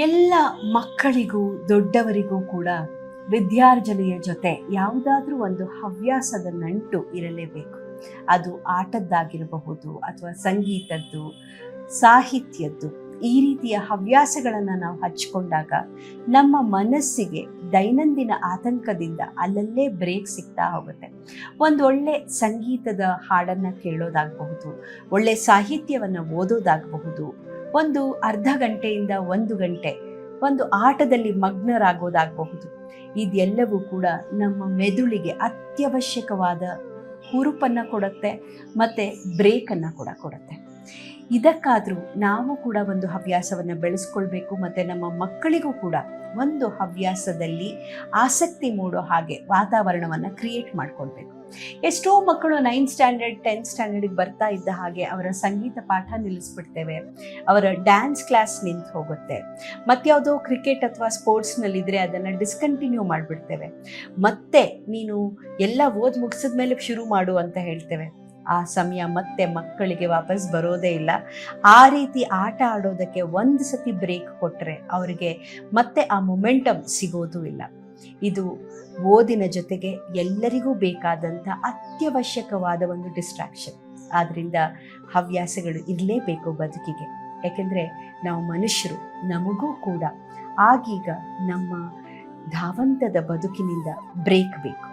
ಎಲ್ಲ ಮಕ್ಕಳಿಗೂ ದೊಡ್ಡವರಿಗೂ ಕೂಡ ವಿದ್ಯಾರ್ಜನೆಯ ಜೊತೆ ಯಾವುದಾದ್ರೂ ಒಂದು ಹವ್ಯಾಸದ ನಂಟು ಇರಲೇಬೇಕು. ಅದು ಆಟದ್ದಾಗಿರಬಹುದು ಅಥವಾ ಸಂಗೀತದ್ದು, ಸಾಹಿತ್ಯದ್ದು. ಈ ರೀತಿಯ ಹವ್ಯಾಸಗಳನ್ನು ನಾವು ಹಚ್ಕೊಂಡಾಗ ನಮ್ಮ ಮನಸ್ಸಿಗೆ ದೈನಂದಿನ ಆತಂಕದಿಂದ ಅಲ್ಲಲ್ಲೇ ಬ್ರೇಕ್ ಸಿಗ್ತಾ ಹೋಗುತ್ತೆ. ಒಂದು ಒಳ್ಳೆ ಸಂಗೀತದ ಹಾಡನ್ನು ಕೇಳೋದಾಗಬಹುದು, ಒಳ್ಳೆ ಸಾಹಿತ್ಯವನ್ನು ಓದೋದಾಗಬಹುದು, ಒಂದು ಅರ್ಧ ಗಂಟೆಯಿಂದ 1 ಗಂಟೆ ಒಂದು ಆಟದಲ್ಲಿ ಮಗ್ನರಾಗೋದಾಗಬಹುದು. ಇದೆಲ್ಲವೂ ಕೂಡ ನಮ್ಮ ಮೆದುಳಿಗೆ ಅತ್ಯವಶ್ಯಕವಾದ ಹುರುಪನ್ನು ಕೊಡುತ್ತೆ ಮತ್ತು ಬ್ರೇಕನ್ನು ಕೂಡ ಕೊಡುತ್ತೆ. ಇದಕ್ಕಾದರೂ ನಾವು ಕೂಡ ಒಂದು ಹವ್ಯಾಸವನ್ನು ಬೆಳೆಸ್ಕೊಳ್ಬೇಕು ಮತ್ತು ನಮ್ಮ ಮಕ್ಕಳಿಗೂ ಕೂಡ ಒಂದು ಹವ್ಯಾಸದಲ್ಲಿ ಆಸಕ್ತಿ ಮೂಡೋ ಹಾಗೆ ವಾತಾವರಣವನ್ನು ಕ್ರಿಯೇಟ್ ಮಾಡ್ಕೊಳ್ಬೇಕು. ಎಷ್ಟೋ ಮಕ್ಕಳು 9th ಸ್ಟ್ಯಾಂಡರ್ಡ್ 10th ಸ್ಟ್ಯಾಂಡರ್ಡಿಗೆ ಬರ್ತಾ ಇದ್ದ ಹಾಗೆ ಅವರ ಸಂಗೀತ ಪಾಠ ನಿಲ್ಲಿಸ್ಬಿಡ್ತೇವೆ, ಅವರ ಡ್ಯಾನ್ಸ್ ಕ್ಲಾಸ್ ನಿಂತು ಹೋಗುತ್ತೆ, ಮತ್ಯಾವುದೋ ಕ್ರಿಕೆಟ್ ಅಥವಾ ಸ್ಪೋರ್ಟ್ಸ್ನಲ್ಲಿದ್ದರೆ ಅದನ್ನು ಡಿಸ್ಕಂಟಿನ್ಯೂ ಮಾಡಿಬಿಡ್ತೇವೆ, ಮತ್ತೆ ನೀನು ಎಲ್ಲ ಓದಿ ಮುಗಿಸಿದ ಮೇಲೆ ಶುರು ಮಾಡು ಅಂತ ಹೇಳ್ತೇವೆ. ಆ ಸಮಯ ಮತ್ತೆ ಮಕ್ಕಳಿಗೆ ವಾಪಸ್ ಬರೋದೇ ಇಲ್ಲ. ಆ ರೀತಿ ಆಟ ಆಡೋದಕ್ಕೆ ಒಂದು ಸತಿ ಬ್ರೇಕ್ ಕೊಟ್ಟರೆ ಅವರಿಗೆ ಮತ್ತೆ ಆ ಮೊಮೆಂಟಮ್ ಸಿಗೋದು ಇಲ್ಲ. ಇದು ಓದಿನ ಜೊತೆಗೆ ಎಲ್ಲರಿಗೂ ಬೇಕಾದಂಥ ಅತ್ಯವಶ್ಯಕವಾದ ಒಂದು ಡಿಸ್ಟ್ರಾಕ್ಷನ್. ಆದ್ದರಿಂದ ಹವ್ಯಾಸಗಳು ಇರಲೇಬೇಕು ಬದುಕಿಗೆ. ಯಾಕೆಂದರೆ ನಾವು ಮನುಷ್ಯರು, ನಮಗೂ ಕೂಡ ಆಗೀಗ ನಮ್ಮ ಧಾವಂತದ ಬದುಕಿನಿಂದ ಬ್ರೇಕ್ ಬೇಕು.